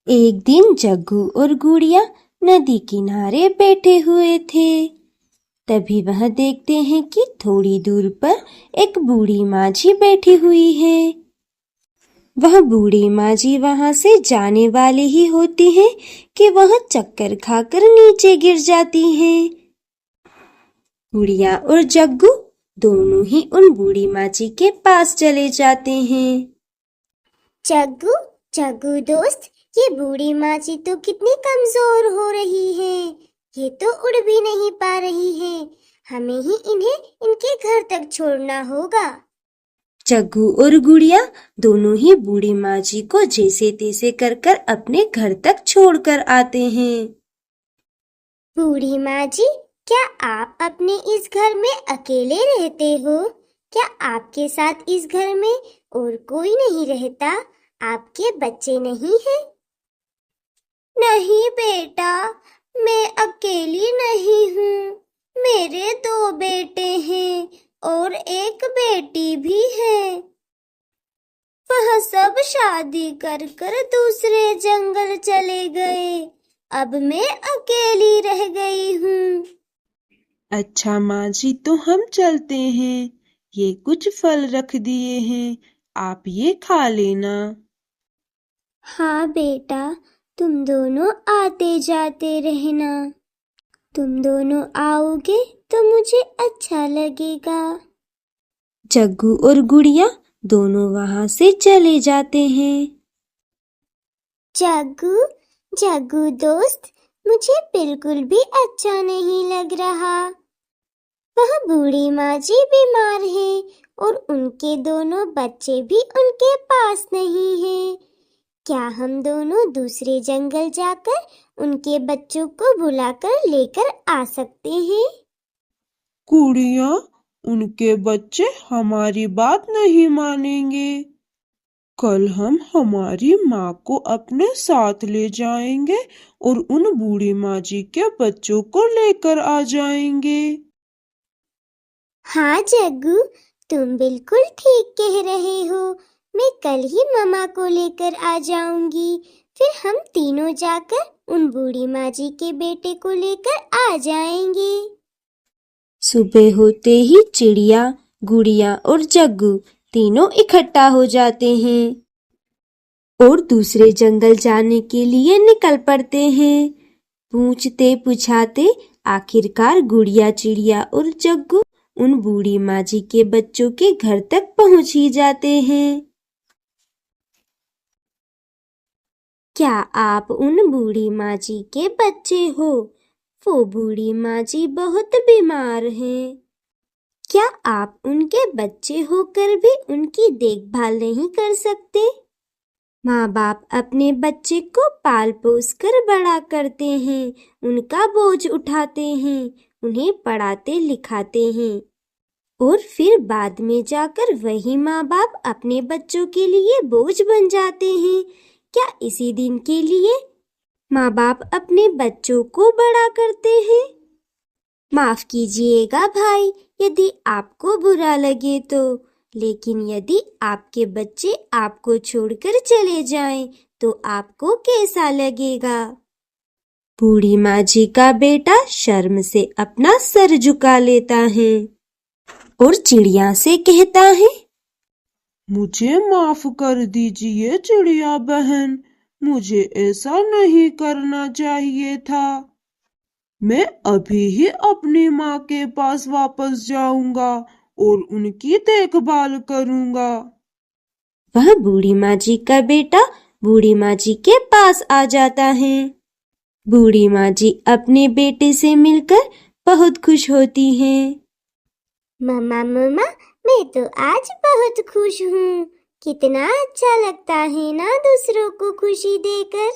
एक दिन जग्गू और गुड़िया नदी किनारे बैठे हुए थे। तभी वह देखते हैं कि थोड़ी दूर पर एक बूढ़ी माझी बैठी हुई है। वह बूढ़ी माझी वहां से जाने वाली ही होती है कि वह चक्कर खाकर नीचे गिर जाती है। गुड़िया और जग्गू दोनों ही उन बूढ़ी माझी के पास चले जाते हैं। जग्गू जग्गू दोस्त, ये बूढ़ी माझी तो कितनी कमजोर हो रही है। ये तो उड़ भी नहीं पा रही है। हमें ही इन्हें इनके घर तक छोड़ना होगा। जग्गू और गुड़िया दोनों ही बूढ़ी माझी को जैसे तैसे कर कर अपने घर तक छोड़कर आते हैं। बूढ़ी माझी, क्या आप अपने इस घर में अकेले रहते हो? क्या आपके साथ इस घर में और कोई नहीं रहता? आपके बच्चे नहीं हैं? नहीं बेटा, मैं अकेली नहीं हूँ। मेरे 2 बेटे हैं और एक बेटी भी है। वह सब शादी कर कर दूसरे जंगल चले गए। अब मैं अकेली रह गई हूँ। अच्छा माँ जी, तो हम चलते हैं। ये कुछ फल रख दिए हैं, आप ये खा लेना। हाँ बेटा, तुम दोनों आते जाते रहना। तुम दोनों आओगे तो मुझे अच्छा लगेगा। जग्गू और गुड़िया दोनों वहां से चले जाते हैं। जग्गू जग्गू दोस्त, मुझे बिल्कुल भी अच्छा नहीं लग रहा। वह बूढ़ी माझी बीमार है और उनके दोनों बच्चे भी उनके पास नहीं हैं। क्या हम दोनों दूसरे जंगल जाकर उनके बच्चों को बुलाकर लेकर आ सकते हैं? गुड़िया, उनके बच्चे हमारी बात नहीं मानेंगे। कल हम हमारी माँ को अपने साथ ले जाएंगे और उन बूढ़ी माँ जी के बच्चों को लेकर आ जाएंगे। हाँ जग्गू, तुम बिल्कुल ठीक कह रहे हो। मैं कल ही मामा को लेकर आ जाऊंगी। फिर हम तीनों जाकर उन बूढ़ी माँ जी के बेटे को लेकर आ जाएंगे। सुबह होते ही चिड़िया, गुड़िया और जग्गू तीनों इकट्ठा हो जाते हैं और दूसरे जंगल जाने के लिए निकल पड़ते हैं। पूछते पुछाते आखिरकार गुड़िया, चिड़िया और जग्गू उन बूढ़ी माझी के बच्चों के घर तक पहुंच ही जाते हैं। क्या आप उन बूढ़ी माझी के बच्चे हो? वो बूढ़ी माझी बहुत बीमार है। क्या आप उनके बच्चे होकर भी उनकी देखभाल नहीं कर सकते? माँ बाप अपने बच्चे को पाल पोस कर बड़ा करते हैं, उनका बोझ उठाते हैं, उन्हें पढ़ाते लिखाते हैं और फिर बाद में जाकर वही माँ बाप अपने बच्चों के लिए बोझ बन जाते हैं। क्या इसी दिन के लिए माँ बाप अपने बच्चों को बड़ा करते हैं? माफ कीजिएगा भाई यदि आपको बुरा लगे तो, लेकिन यदि आपके बच्चे आपको छोड़कर चले जाएं तो आपको कैसा लगेगा? बूढ़ी माझी का बेटा शर्म से अपना सर झुका लेता है और चिड़िया से कहता है, मुझे माफ कर दीजिए चिड़िया बहन, मुझे ऐसा नहीं करना चाहिए था। मैं अभी ही अपनी माँ के पास वापस जाऊंगा और उनकी देखभाल करूंगा। वह बूढ़ी माझी का बेटा बूढ़ी माझी के पास आ जाता है। बूढ़ी माझी अपने बेटे से मिलकर बहुत खुश होती है। मम्मा मम्मा, मैं तो आज बहुत खुश हूँ। कितना अच्छा लगता है ना दूसरों को खुशी देकर।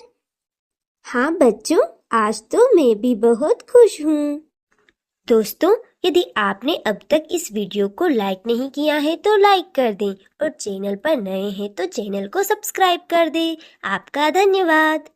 हाँ बच्चों, आज तो मैं भी बहुत खुश हूँ। दोस्तों, यदि आपने अब तक इस वीडियो को लाइक नहीं किया है तो लाइक कर दें और चैनल पर नए हैं तो चैनल को सब्सक्राइब कर दें। आपका धन्यवाद।